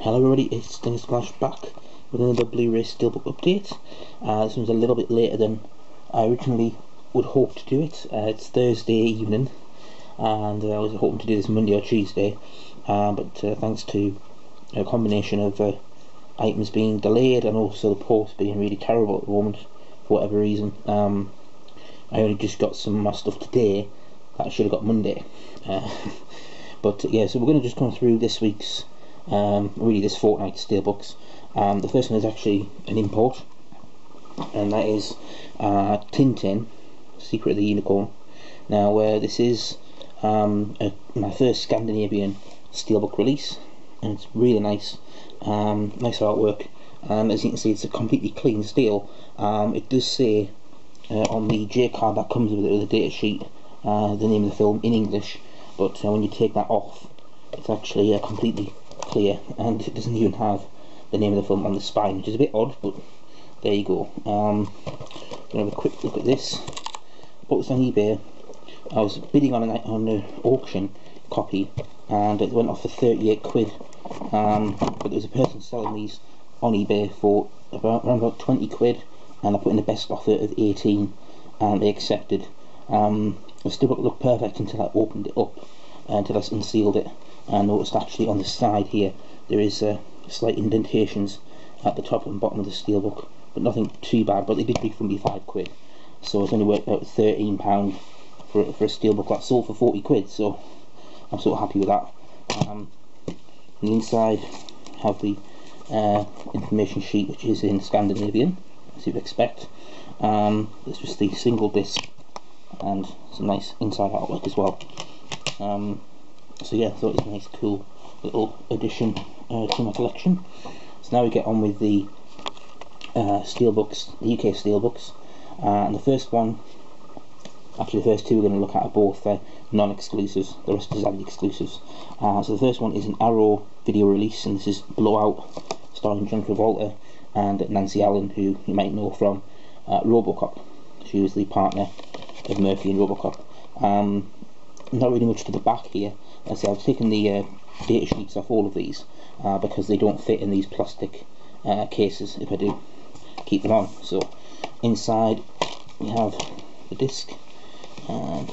Hello everybody, it's Splash back with another Bluray Steelbook update. This one's a little bit later than I originally would hope to do it. It's Thursday evening and I was hoping to do this Monday or Tuesday, but thanks to a combination of items being delayed and also the post being really terrible at the moment for whatever reason, I only just got some of my stuff today that I should have got Monday. But yeah, so we're going to just come through this week's really this fortnight's steelbooks. The first one is actually an import, and that is Tintin, Secret of the Unicorn. Now this is my first Scandinavian steelbook release, and it's really nice, nice artwork, and as you can see it's a completely clean steel. It does say on the J card that comes with it, with the data sheet, the name of the film in English, but when you take that off it's actually completely clear, and it doesn't even have the name of the film on the spine, which is a bit odd, but there you go. I'm going to have a quick look at this. Bought this on eBay. I was bidding on an auction copy and it went off for 38 quid, but there was a person selling these on eBay for around about 20 quid, and I put in the best offer of 18 and they accepted. The steelbook looked perfect until I opened it up, until I unsealed it, and I noticed actually on the side here there is slight indentations at the top and bottom of the steelbook, but nothing too bad. But they did refund me 5 quid, so it's only worked out £13 for a steelbook that sold for 40 quid, so I'm sort of happy with that. On the inside have the information sheet, which is in Scandinavian, as you'd expect. It's just the single disc and some nice inside artwork as well. So yeah, I thought it was a nice cool little addition to my collection. So now we get on with the steelbooks, the UK steelbooks, and the first one, actually the first two we're going to look at are both non-exclusives, the rest is added exclusives. So the first one is an Arrow video release, and this is Blowout, starring John Travolta and Nancy Allen, who you might know from Robocop. She was the partner of Murphy in Robocop. Not really much to the back here. As I say, I've taken the data sheets off all of these because they don't fit in these plastic cases if I do keep them on. So inside we have the disc, and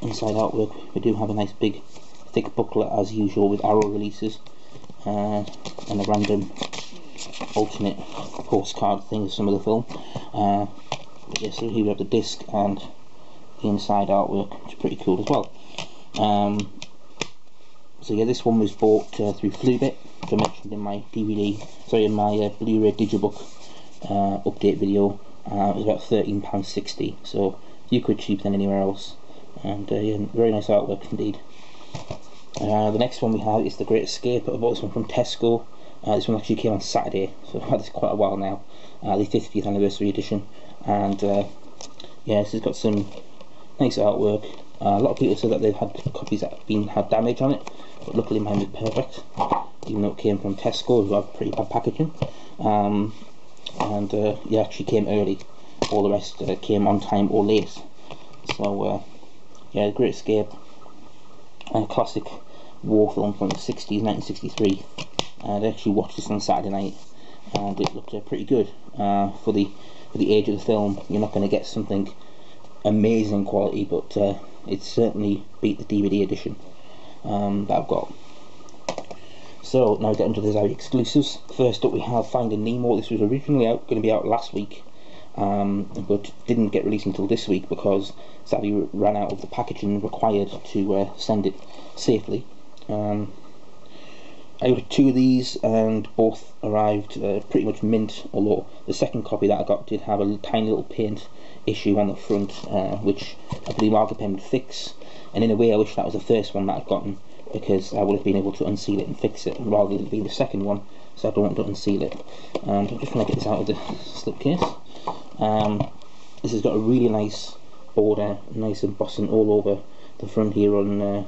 inside artwork we do have a nice big thick booklet as usual with Arrow releases, and a random alternate postcard thing of some of the film. But yeah, so here we have the disc and the inside artwork, which is pretty cool as well. So yeah, this one was bought through Flubit, which I mentioned in my in my Bluray Digibook update video. It was about £13.60, so a few quid cheaper than anywhere else, and yeah, very nice artwork indeed. The next one we have is The Great Escape. I bought this one from Tesco. This one actually came on Saturday, so I've had this quite a while now. The 50th anniversary edition, and yeah, this has got some nice artwork. A lot of people said that they've had copies that had damage on it, but luckily mine was perfect, even though it came from Tesco, who have pretty bad packaging. And yeah, actually came early. All the rest came on time or late. So yeah, The Great Escape, a classic war film from the 60s, 1963. I actually watched this on Saturday night, and it looked pretty good for the age of the film. You're not going to get something amazing quality, but it certainly beat the DVD edition that I've got. So now we get into the Zowie exclusives. First up we have Finding Nemo. This was originally going to be out last week, but didn't get released until this week because Zowie ran out of the packaging required to send it safely. I ordered 2 of these and both arrived pretty much mint, although the second copy that I got did have a tiny little paint issue on the front, which I believe Argopen would fix, and in a way I wish that was the first one that I'd gotten, because I would have been able to unseal it and fix it rather than being the second one, so I don't want to unseal it. I'm just going to get this out of the slipcase. This has got a really nice border, nice embossing all over the front here on I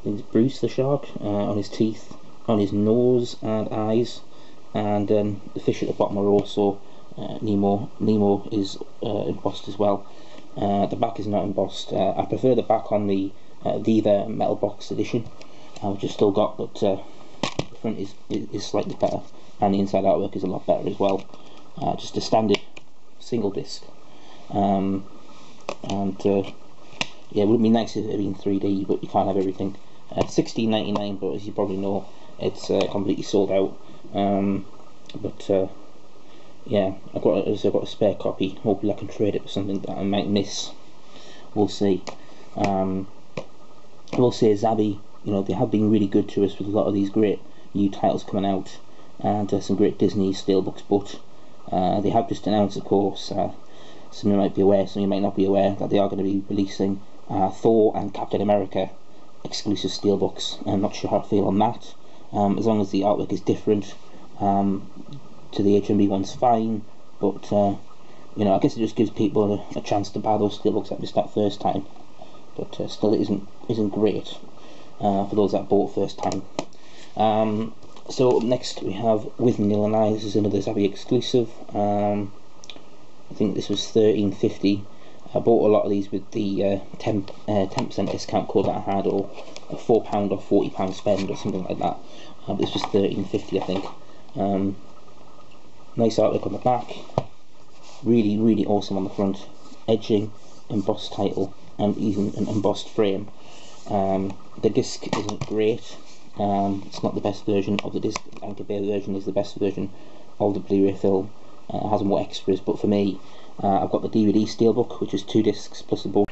think it's Bruce the shark, on his teeth, on his nose and eyes, and the fish at the bottom are also Nemo. Nemo is embossed as well. The back is not embossed. I prefer the back on the Viva Metal Box edition, which I've still got, but front is slightly better, and the inside artwork is a lot better as well. Just a standard single disc, and yeah, it would be nice if it had been 3D, but you can't have everything. $16.99, but as you probably know, it's completely sold out. Yeah, I've got a spare copy. Hopefully I can trade it for something that I might miss. We'll see. I will say Zabi, you know, they have been really good to us with a lot of these great new titles coming out, and some great Disney steelbooks, but they have just announced, of course, some of you might be aware, some of you might not be aware, that they are going to be releasing Thor and Captain America exclusive steelbooks. I'm not sure how I feel on that. As long as the artwork is different to the HMB one's fine, but you know, I guess it just gives people a chance to buy those steelbooks at least that first time. But still, it isn't great for those that bought first time. So up next we have Withnail and I. This is another Zabi exclusive. I think this was $13.50. I bought a lot of these with the 10% discount code that I had, or a £4 or £40 spend or something like that. This was $13.50, I think. Nice artwork on the back. Really awesome on the front. Edging, embossed title, and even an embossed frame. The disc isn't great. It's not the best version of the disc. The Anchor Bay version is the best version of the Blu-ray film. It has more extras, but for me, I've got the DVD steelbook, which is 2 discs plus a board.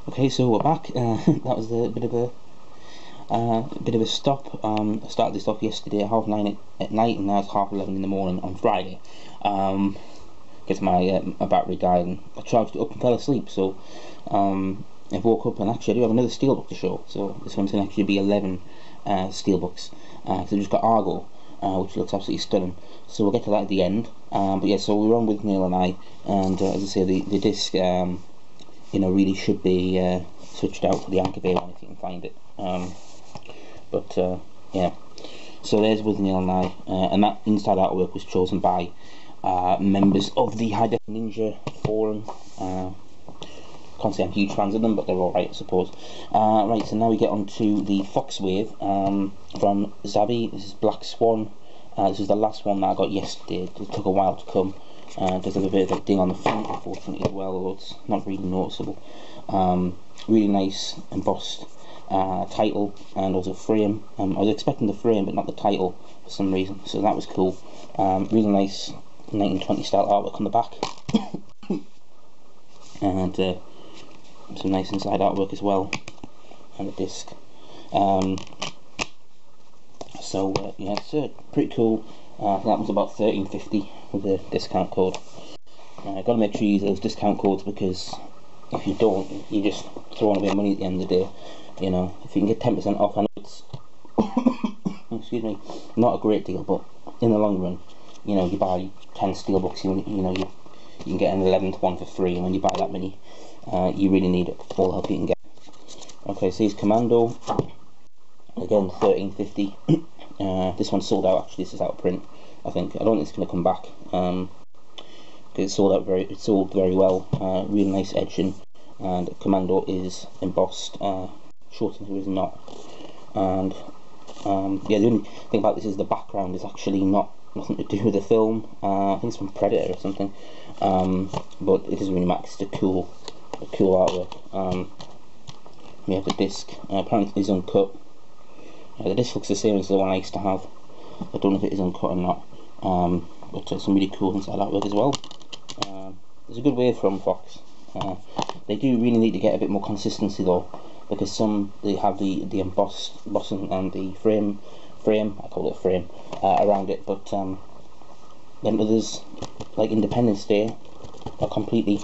Okay, so we're back. That was a bit of a stop. I started this off yesterday at 9:30 at night, and now it's 11:30 in the morning on Friday. Because my battery died, and I charged it up and fell asleep. So I woke up, and actually I do have another steelbook to show. So this one's going to actually be 11 steelbooks. So I've just got Argo, which looks absolutely stunning. So we'll get to that at the end. But yeah, so we're on with Withnail and I, and as I say, the disc, you know, really should be switched out for the Anchor Bay one if you can find it. Yeah, so there's Withnail and I, and that inside artwork was chosen by members of the High Def Ninja forum. Can't say I'm huge fans of them, but they're alright, I suppose. Right, so now we get on to the Fox Wave from Zabi. This is Black Swan. This is the last one that I got yesterday. It took a while to come. Does have a bit of a ding on the front, unfortunately, as well, although it's not really noticeable. Really nice embossed title and also frame. I was expecting the frame but not the title for some reason, so that was cool. Really nice 1920 style artwork on the back. And some nice inside artwork as well, and a disc. Yeah, it's pretty cool. That was about $13.50 with the discount code. Got to make sure you use those discount codes, because if you don't, you're just throwing away money at the end of the day. You know, if you can get 10% off, I know it's excuse me, not a great deal, but in the long run, you know, you buy 10 steelbooks, you know, you can get an 11th one for free, and when you buy that many, you really need all the help you can get. Okay, so here's Commando. Again, $13.50. This one's sold out. Actually, this is out of print, I think. I don't think it's going to come back. It's sold very well. Really nice edging, and Commando is embossed. Shorten is not. And yeah, the only thing about this is the background is actually nothing to do with the film. I think it's from Predator or something. But it doesn't really matter. It's a cool artwork. We have the disc. Apparently it's uncut. The disc looks the same as the one I used to have. I don't know if it is uncut or not. But some really cool inside artwork as well. It's a good wave from Fox. They do really need to get a bit more consistency though, because some they have the embossing and the frame, I call it frame, around it, but then others, like Independence Day, are completely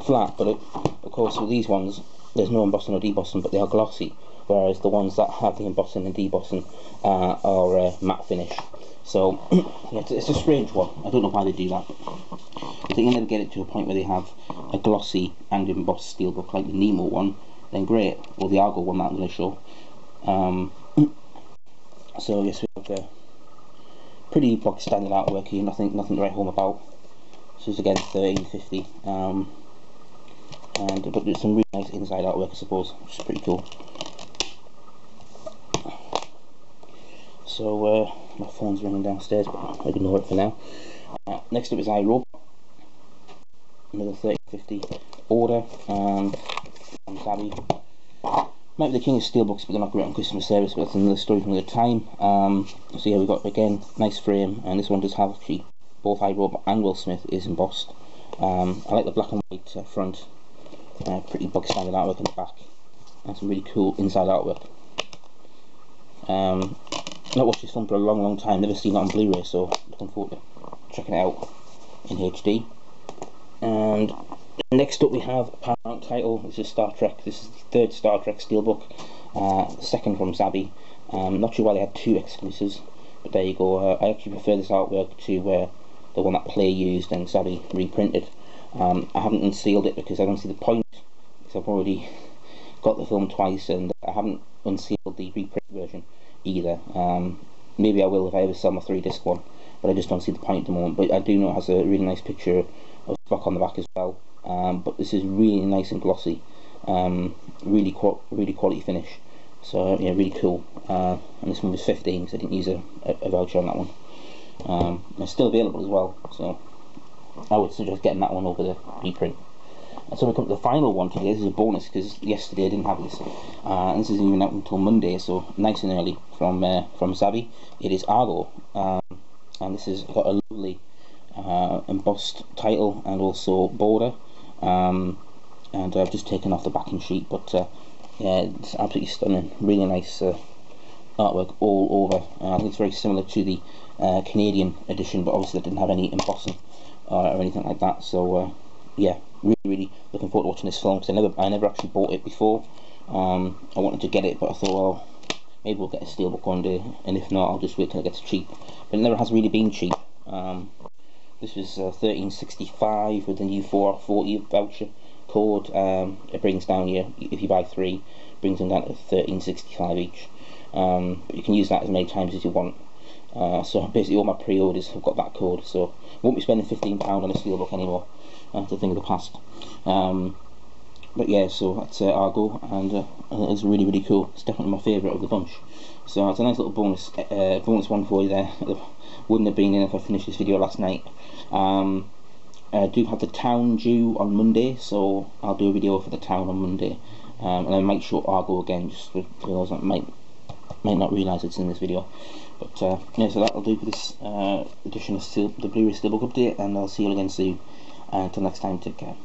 flat. But of course with these ones there's no embossing or debossing, but they are glossy, whereas the ones that have the embossing and debossing are matte finish. So yeah, it's a strange one. I don't know why they do that. If they can never get it to a point where they have a glossy and embossed steelbook like the Nemo one, then great, or the Argo one that I'm going to show. So yes, we have a pretty box standard artwork here, nothing to write home about. So it's again $13.50, but there's some really nice inside artwork, I suppose, which is pretty cool. so my phone's ringing downstairs, but I'll ignore it for now. Next up is iRobot, another 3050 order, and I'm savvy. Might be the king of steelbooks, but they're not great on customer service, but that's another story from another time. So yeah, we've got, again, nice frame, and this one does have actually both iRobot and Will Smith is embossed. I like the black and white front, pretty bog standard artwork on the back, and some really cool inside artwork. Not watched this film for a long time, never seen it on Blu-ray, so looking forward to checking it out in HD. And next up we have a Paramount title. This is Star Trek. This is the third Star Trek Steelbook, second from Zabby. Not sure why they had two exclusives, but there you go. I actually prefer this artwork to the one that Play used and Zabby reprinted. I haven't unsealed it because I don't see the point, because I've already got the film twice, and I haven't unsealed the reprint version either. Maybe I will if I ever sell my 3-disc one, but I just don't see the point at the moment. But I do know it has a really nice picture of Spock on the back as well. But this is really nice and glossy, really quality finish. So yeah, really cool. And this one was 15, so I didn't use a voucher on that one. It's still available as well, so I would suggest getting that one over the reprint. And so we come to the final one today. This is a bonus because yesterday I didn't have this, and this isn't even out until Monday, so nice and early from Zabby. It is Argo, and this has got a lovely embossed title and also border, and I've just taken off the backing sheet, but yeah, it's absolutely stunning. Really nice artwork all over. I think it's very similar to the Canadian edition, but obviously it didn't have any embossing or anything like that. So yeah, really looking forward to watching this film, because I never actually bought it before. I wanted to get it, but I thought, well, maybe we'll get a steelbook one day, and if not, I'll just wait till it gets cheap. But it never has really been cheap. This was $13.65 with the new 440 voucher code. It brings down your, if you buy 3, brings them down to $13.65 each. But you can use that as many times as you want. So basically all my pre-orders have got that code, so I won't be spending £15 on a steelbook anymore. That's a thing of the past. But yeah, so that's Argo, and it's really cool. It's definitely my favourite of the bunch. So it's a nice little bonus one for you there. Wouldn't have been in if I finished this video last night. I do have the town due on Monday, so I'll do a video for the town on Monday, and I might show Argo again, just for those that might not realise it's in this video. But yeah, so that'll do for this edition of the Bluray Steelbook update, and I'll see you again soon. Until next time, take care.